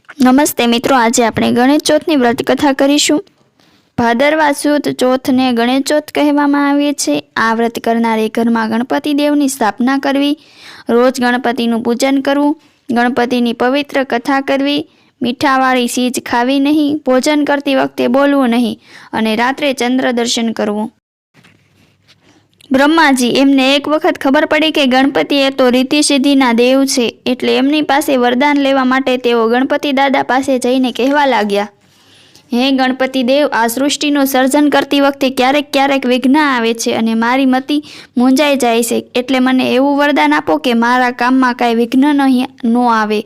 નમસ્તે મિત્રો, આજે આપણે ગણેશ ચોથની વ્રત કથા કરીશું। ભાદરવા સુદ ચોથને ગણેશ ચોથ કહેવામાં આવે છે। આ વ્રત કરનારે ઘરમાં ગણપતિ દેવની સ્થાપના કરવી, રોજ ગણપતિનું પૂજન કરવું, ગણપતિની પવિત્ર કથા કરવી, મીઠાવાળી ચીજ ખાવી નહીં, ભોજન કરતી વખતે બોલવું નહીં અને રાત્રે ચંદ્ર દર્શન કરવું। બ્રહ્માજી એમને એક વખત ખબર પડી કે ગણપતિ એ તો રીતિ સિદ્ધિના દેવ છે, એટલે એમની પાસે વરદાન લેવા માટે તેઓ ગણપતિ દાદા પાસે જઈને કહેવા લાગ્યા, હે ગણપતિ દેવ, આ સૃષ્ટિનું સર્જન કરતી વખતે ક્યારેક ક્યારેક વિઘ્ન આવે છે અને મારી મતિ મૂંઝાઈ જાય છે, એટલે મને એવું વરદાન આપો કે મારા કામમાં કાંઈ વિઘ્ન ન આવે।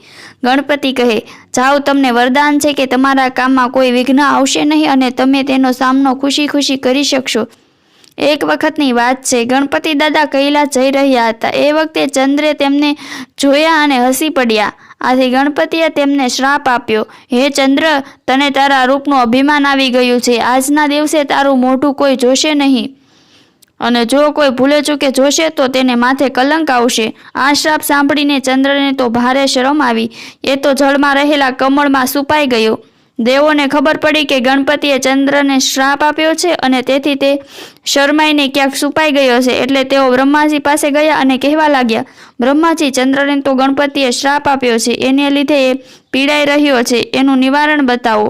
ગણપતિ કહે, જાઓ, તમને વરદાન છે કે તમારા કામમાં કોઈ વિઘ્ન આવશે નહીં અને તમે તેનો સામનો ખુશી ખુશી કરી શકશો। એક વખતની વાત છે, ગણપતિ દાદા કૈલાસ જઈ રહ્યા હતા। એ વખતે ચંદ્રે તેમને જોયા અને હસી પડ્યા। આથી ગણપતિએ તેમને શ્રાપ આપ્યો, હે ચંદ્ર, તને તારા રૂપનું અભિમાન આવી ગયું છે। આજના દિવસે તારું મોઢું કોઈ જોશે નહીં અને જો કોઈ ભૂલે ચૂકે જોશે તો તેને માથે કલંક આવશે। આ શ્રાપ સાંભળીને ચંદ્રને તો ભારે શરમ આવી, એ તો જળમાં રહેલા કમળમાં સુપાઈ ગયો। દેવોને ખબર પડી કે ગણપતિએ ચંદ્રને શ્રાપ આપ્યો છે અને તેથી તે શરમાઈને ક્યાંક છુપાઈ ગયો છે, એટલે તેઓ બ્રહ્માજી પાસે ગયા અને કહેવા લાગ્યા, બ્રહ્માજી, ચંદ્રને તો ગણપતિએ શ્રાપ આપ્યો છે, એને લીધે એ પીડાઈ રહ્યો છે, એનું નિવારણ બતાવો।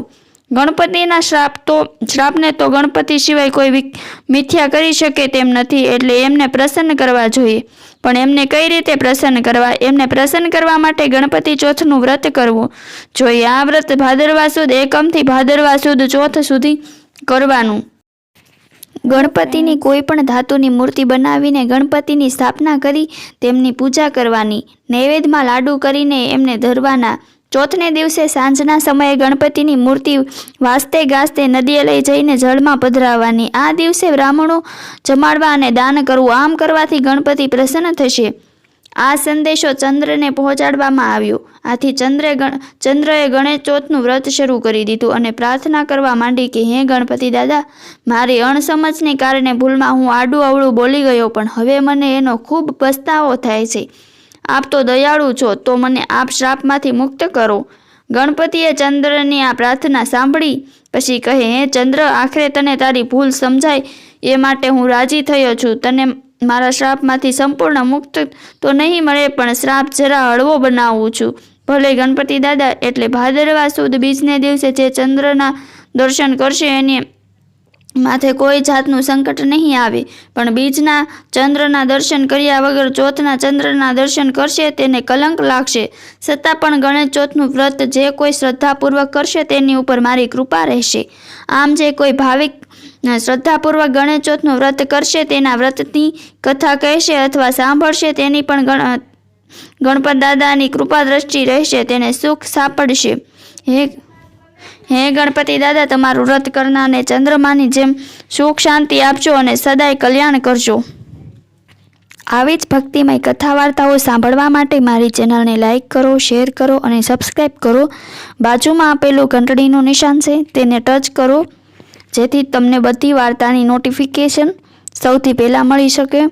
ગણપતિના શ્રાપને તો ગણપતિ સિવાય કોઈ મિથ્યા કરી શકે તેમ નથી, એટલે એમને પ્રસન્ન કરવા જોઈએ। પણ એમને કઈ રીતે પ્રસન્ન કરવા? એમને પ્રસન્ન કરવા માટે ગણપતિ ચોથનું વ્રત કરવું જોઈએ। આ વ્રત ભાદરવા સુદ એકમથી ભાદરવા સુદ ચોથ સુધી કરવાનું। ગણપતિની કોઈ પણ ધાતુની મૂર્તિ બનાવીને ગણપતિની સ્થાપના કરી તેમની પૂજા કરવાની, નૈવેદ્યમાં લાડુ કરીને એમને ધરવાના। ચોથને દિવસે સાંજના સમયે ગણપતિની મૂર્તિ વાસ્તે ગાસ્તે નદીએ લઈ જઈને જળમાં પધરાવવાની। આ દિવસે બ્રાહ્મણો જમાડવા અને દાન કરવું, આમ કરવાથી ગણપતિ પ્રસન્ન થશે। આ સંદેશો ચંદ્રને પહોંચાડવામાં આવ્યો। આથી ચંદ્રએ ગણેશ ચોથનું વ્રત શરૂ કરી દીધું અને પ્રાર્થના કરવા માંડી કે હે ગણપતિ દાદા, મારી અણસમજને કારણે ભૂલમાં હું આડું અવળું બોલી ગયો, પણ હવે મને એનો ખૂબ પસ્તાવો થાય છે। આપ તો દયાળુ છો, તો મને આપ શ્રાપમાંથી મુક્ત કરો। ગણપતિએ ચંદ્રની આ પ્રાર્થના સાંભળી પછી કહે, હે ચંદ્ર, આખરે તને તારી ભૂલ સમજાય એ માટે હું રાજી થયો છું। તને મારા શ્રાપમાંથી સંપૂર્ણ મુક્ત તો નહીં મળે, પણ શ્રાપ જરા હળવો બનાવું છું। ભલે ગણપતિ દાદા। એટલે ભાદરવા સુદ બીજને દિવસે જે ચંદ્રના દર્શન કરશે એને માથે કોઈ જાતનું સંકટ નહીં આવે, પણ બીજના ચંદ્રના દર્શન કર્યા વગર ચોથના ચંદ્રના દર્શન કરશે તેને કલંક લાગશે। છતાં પણ ગણેશ ચોથનું વ્રત જે કોઈ શ્રદ્ધાપૂર્વક કરશે તેની ઉપર મારી કૃપા રહેશે। આમ જે કોઈ ભાવિક શ્રદ્ધાપૂર્વક ગણેશ ચોથનું વ્રત કરશે, તેના વ્રતની કથા કહેશે અથવા સાંભળશે, તેની પણ ગણપત દાદાની કૃપા દ્રષ્ટિ રહેશે, તેને સુખ સાંપડશે। હે ગણપતિ દાદા, તમારું વ્રત કરનારને ચંદ્રમાની જેમ સુખ શાંતિ આપજો અને સદાય કલ્યાણ કરજો। આવી જ ભક્તિમય કથા વાર્તાઓ સાંભળવા માટે મારી ચેનલને લાઇક કરો, શેર કરો અને સબસ્ક્રાઈબ કરો। બાજુમાં આપેલું ઘંટડીનું નિશાન છે તેને ટચ કરો, જેથી તમને બધી વાર્તાની નોટિફિકેશન સૌથી પહેલાં મળી શકે।